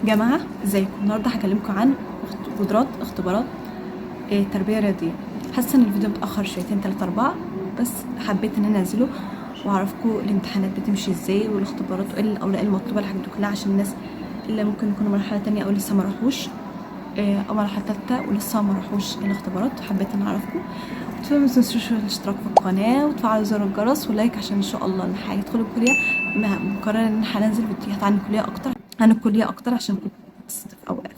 جماعة ازيكم؟ النهارده هكلمكم عن قدرات اختبارات تربية رياضية. حاسة ان الفيديو متأخر شويتين 3 4، بس حبيت ان انا انزله واعرفكم الامتحانات بتمشي ازاي والاختبارات وايه الاوراق المطلوبة الحاجات دي كلها، عشان الناس اللي ممكن يكونوا مرحلة تانية او لسه ما راحوش او مرحلة تالتة ولسه ما راحوش الاختبارات. حبيت ان اعرفكم. ما تنسوش الاشتراك في القناة وتفعلوا زر الجرس ولايك، عشان ان شاء الله ان هيدخلوا الكلية. مقررة ان هننزل فيديوهات عن الكلية اكتر عشان كنت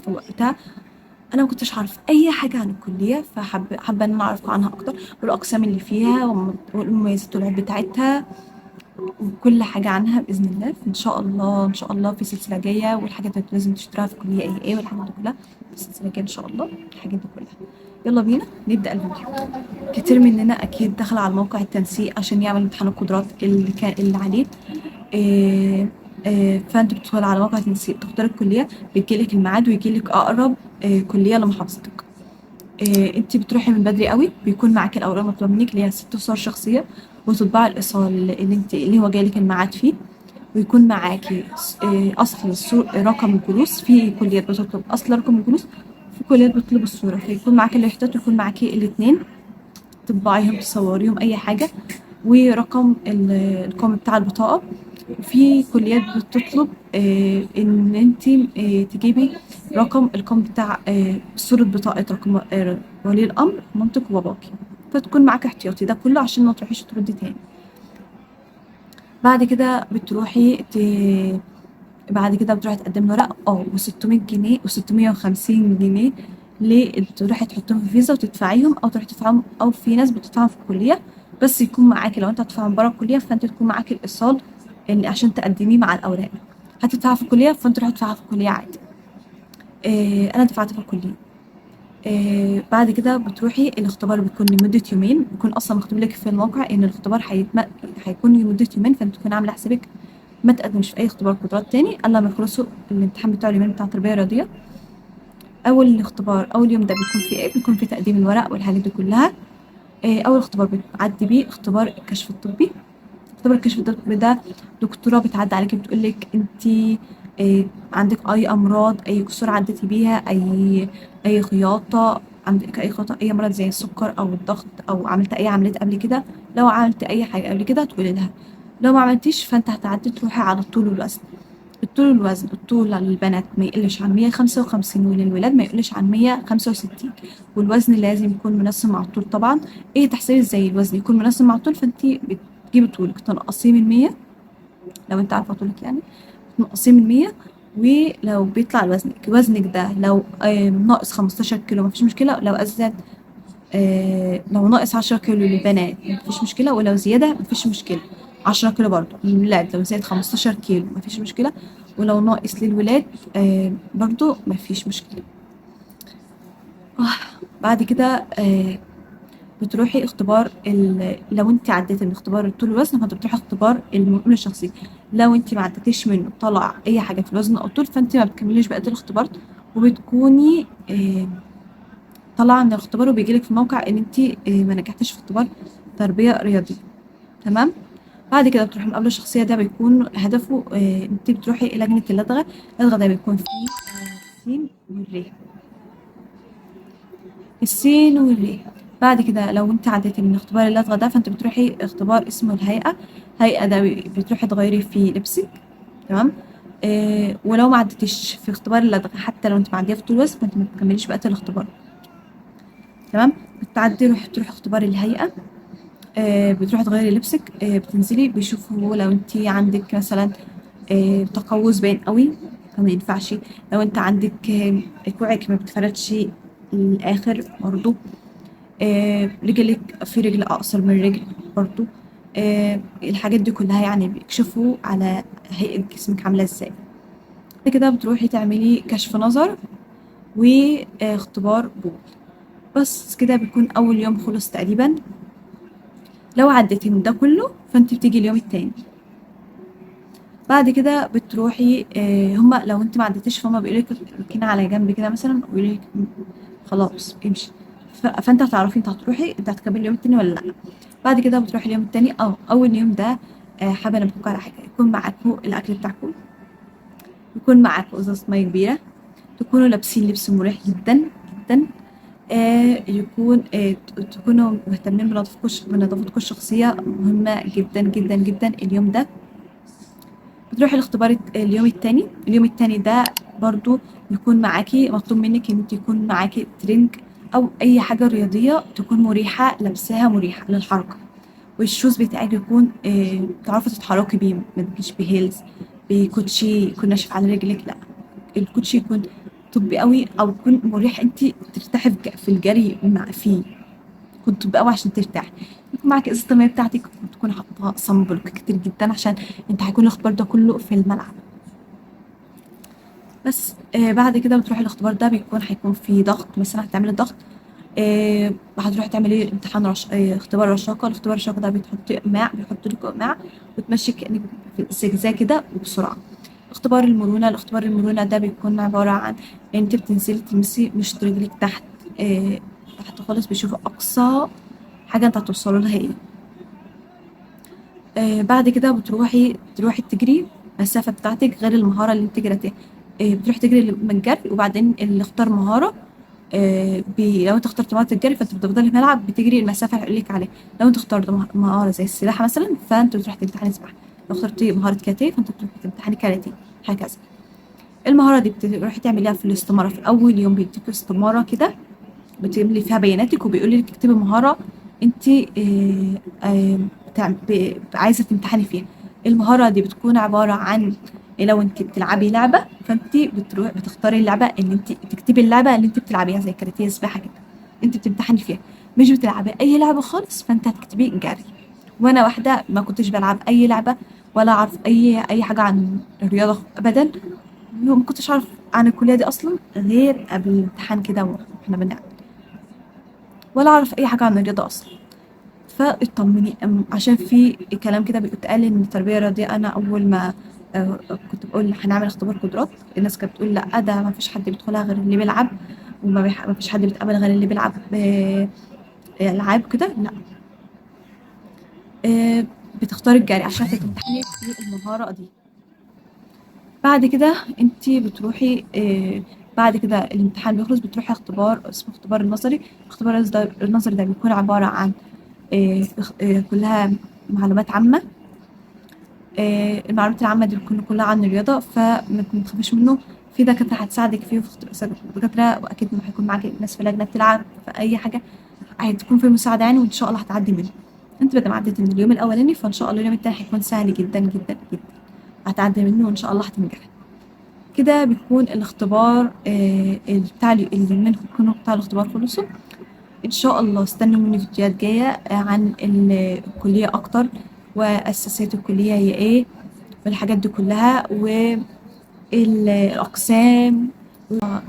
في وقتها انا ما كنتش عارفه اي حاجه عن الكليه، حابه ان انا اعرف عنها اكتر، والاقسام اللي فيها والمميزات والعيوب بتاعتها وكل حاجه عنها باذن الله. ان شاء الله ان شاء الله في سلسله جايه، والحاجات اللي لازم تشتريها في الكليه ايه والحاجات دي كلها في السلسله الجايه ان شاء الله. الحاجات دي كلها يلا بينا نبدا الفيديو. كتير مننا اكيد دخل على موقع التنسيق عشان يعمل امتحان القدرات اللي عليه. فانت بتدخل على موقع التنسيق، بتختار الكليه، بيجيلك الميعاد ويجيلك اقرب كليه لمحافظتك. انت بتروحي من بدري قوي، بيكون معاكي الاوراق المطلوبه منك اللي هي 6 صور شخصيه، وتطبعي الايصال اللي هو جايلك الميعاد فيه، ويكون معاكي رقم الجلوس. في كليات بتطلب اصل رقم الجلوس، في كليات بتطلب الصوره، فيكون معاكي الاحتياط ويكون معاكي الاثنين، تطبعيهم تصوريهم اي حاجه، ورقم القومي بتاع البطاقه. وفي كليات بتطلب ان انت تجيبي رقم القومي بتاع صورة بطاقة رقم ولي الامر مامتك وباباكي، فتكون معاك احتياطي ده كله عشان ما تروحيش تردي تاني. بعد كده بتروحي بعد كده بتروحي تقدمي ورق و600 جنيه و650 جنيه تروحي تحطيهم في فيزا وتدفعيهم، او تروحي تدفعهم، او في ناس بتدفعهم في الكليه. بس يكون معاكي، لو انت هتدفعهم بره الكليه فانت تكون معاكي الايصال اللي عشان تقدميه مع الاوراق. هتدفعها في الكليه فانت تروحي تدفعها في الكليه عادي. انا دفعت في الكليه. بعد كده بتروحي الاختبار، بيكون لمدة يومين، بيكون أصلا مكتوب لك في الموقع إن الاختبار هيكون لمدة يومين، فأنت تكوني عاملة حسابك ما تقدمش في أي اختبار قدرات تاني إلا لما يخلصوا الامتحان بتاع اليومين بتاع التربية الرياضية. أول يوم ده بيكون فيه إيه؟ بيكون فيه تقديم الورق والحاجات دي كلها. أول اختبار بتعدي بيه اختبار الكشف الطبي. اختبار الكشف الطبي ده دكتورة بتعدي عليكي بتقولك انتي عندك اي امراض، اي كسور عديتي بيها، اي خياطة عندك، اي خياطة، اي مرض زي السكر او الضغط، او عملت اي عمليات قبل كده. لو عملت اي حاجة قبل كده تقولي لها. لو ما عملتيش فانت هتعدي تروحي على الطول والوزن. الطول للبنات ما يقلش عن 155، وللولاد ما يقلش عن 165، والوزن لازم يكون مناسب مع الطول طبعا. ايه تحسبي ازاي الوزن يكون مناسب مع الطول؟ فانت بتجيبي طولك تنقصيه من 100، لو انت عارفه طولك يعني تنقصيه من 100. ولو بيطلع وزنك ده لو ناقص 15 كيلو مفيش مشكله، لو ازيد لو ناقص 10 كيلو للبنات مفيش مشكله، ولو زياده مفيش مشكله. 10 كيلو برضو للولاد، لو زاد 15 كيلو مفيش مشكله، ولو ناقص للولاد برضو مفيش مشكله. بعد كده بتروحي اختبار لو انت عديتي من اختبار الطول والوزن فانت بتروحي اختبار المرونه الشخصيه. لو انت ما عدتيش منه طلع اي حاجه في الوزن او الطول فانت ما بتكمليش بقيه الاختبار، وبتكوني طالعه من الاختبار وبيجيلك في الموقع ان انت ما نجحتيش في اختبار تربيه رياضيه. تمام. بعد كده بتروحي المقابله الشخصيه، ده بيكون هدفه انت بتروحي لجنه اللدغه. اللدغه ده بيكون فيه السين والري، السين والري. بعد كده لو انت عديتي من اختبار اللدغة ده فانت بتروحي اختبار اسمه الهيئة ده بتروحي تغيري فيه لبسك. تمام. ولو ما عدتيش في اختبار اللدغة، حتى لو انت معدية في طول الوزن فانت ما بتكمليش بقية الاختبار. تمام. تروحي اختبار الهيئة. بتروحي تغيري لبسك. بتنزلي بيشوفوا لو انت عندك مثلا تقوس باين قوي فما ينفعش. لو انت عندك كوعك ما بتفردش الاخر برضو. رجلك في رجل أقصر من رجل برضو. الحاجات دي كلها يعني بيكشفوا على هيئة جسمك عاملة ازاي. بعد كده بتروحي تعملي كشف نظر واختبار بول. بس كده بيكون أول يوم خلص تقريبا. لو عديتي من ده كله فانت بتيجي اليوم التاني. بعد كده بتروحي هما لو انت ما عدتيش فهم بيقولك اركني على جنب كده مثلا ويقولك خلاص امشي. فانت هتعرفي انت هتروحي انت هتكملي اليوم التاني ولا لا. بعد كده بتروحي اليوم التاني او اول يوم ده. حابه انبهكوا على حاجه، يكون معاكوا الاكل بتاعكم. يكون معاكوا ازازة مية كبيرة، تكونوا لابسين لبس مريح جدا جدا، يكون تكونوا مهتمين بنظافتكم الشخصية، مهمة جدا جدا جدا اليوم ده. بتروحي الاختبار اليوم التاني ده برضو يكون معاكي، مطلوب منك ان انت يكون معاكي ترنج او اي حاجة رياضية تكون مريحة، لابساها مريحة للحركة، والشوز بتاعك يكون تعرفي تتحركي بيه، ما تجيش بهيلز، بكوتشي يكون ناشف على رجلك، لا، الكوتشي يكون طبي قوي او يكون مريح، انت ترتاحي في الجري مع فيه، يكون طبي قوي عشان ترتاحي. يكون معاكي ازازة المية بتاعتك، وتكون حاطة صن بلوك كتير جدا عشان انت هيكون الاختبار ده كله في الملعب. بس بعد كده بتروحي الاختبار ده هيكون في ضغط، مثلا هتعملي ضغط، هتروحي تعملي امتحان اختبار رشاقة. الاختبار الرشاقة ده بيحط لك إقماع وتمشي كأنك في زجزاج كده وبسرعة. الاختبار المرونة ده بيكون عبارة عن إن انت بتنزلي تلمسي مش رجلك تحت، آه، تحت خالص، بيشوفوا أقصى حاجة انت هتوصلوا لها ايه. بعد كده تروحي تجري المسافة بتاعتك غير المهارة اللي انت جريتيها. بتروحي تجري من الجري، وبعدين اللي اختار مهارة، لو انت اخترت مهارة الجري فانت بتفضلي في الملعب بتجري المسافة اللي هقولك عليها. لو انت اخترت مهارة زي السباحة مثلا فانت بتروحي تمتحني سباحة، لو اخترتي مهارة كاراتيه فانت بتروحي تمتحني كاراتيه، هكذا. المهارة دي بتروحي تعمليها في الاستمارة، في أول يوم بيديكوا استمارة كده بتملي فيها بياناتك، وبيقول لك اكتبي مهارة انت عايزة تمتحني فيها. المهارة دي بتكون عبارة عن، لو انت بتلعبي لعبة فانت بتختاري اللعبة اللي انت تكتبي، اللعبة اللي انت بتلعبيها زي كاراتيه سباحة كده انت بتمتحني فيها. مش بتلعبي اي لعبة خالص فانت هتكتبي جري. وانا واحدة ما كنتش بلعب اي لعبة ولا اعرف اي حاجة عن الرياضة ابدا، ما كنتش اعرف عن الكلية دي اصلا غير قبل الامتحان كده واحنا بنلعب، ولا اعرف اي حاجه عن الرياضه اصلا. فاطمني، عشان في كلام كده بيتقال ان التربيه الرياضيه، انا اول ما كنت بقول هنعمل اختبار قدرات، الناس كانت بتقول لا ده ما فيش حد بيدخلها غير اللي بيلعب، ما فيش حد بيتقبل غير اللي بيلعب العاب كده، لا. آه، بتختاري الجري عشان تمتحني في المهاره دي. بعد كده انت بتروحي بعد كده الامتحان بيخلص، بتروحي اختبار اسمه اختبار النظري. اختبار النظري ده بيكون عبارة عن كلها معلومات عامة. المعلومات العامة دي بتكون كلها عن الرياضة، فما تخافيش منه، في دكاترة هتساعدك فيه، دكاترة، وأكيد هيكون معاكي ناس في لجنة بتلعب في أي حاجة، هتكون في مساعدة يعني، وإن شاء الله هتعدي منه. انت بدل ما عديتي من اليوم الأولاني فإن شاء الله اليوم التاني هيكون سهل جدا جدا جدا، هتعدي منه وإن شاء الله هتنجحي. كده بيكون الاختبار اللي بيكونوا بتاع الاختبار خلصوا. ان شاء الله استنوا مني فيديوهات جاية عن الكلية اكتر، واساسيات الكلية هي ايه، والحاجات دي كلها، والاقسام.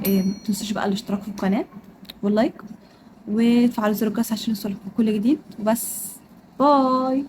متنسوش بقى الاشتراك في القناة واللايك، وتفعلوا زر الجرس عشان يوصلكوا كل جديد. وبس، باي.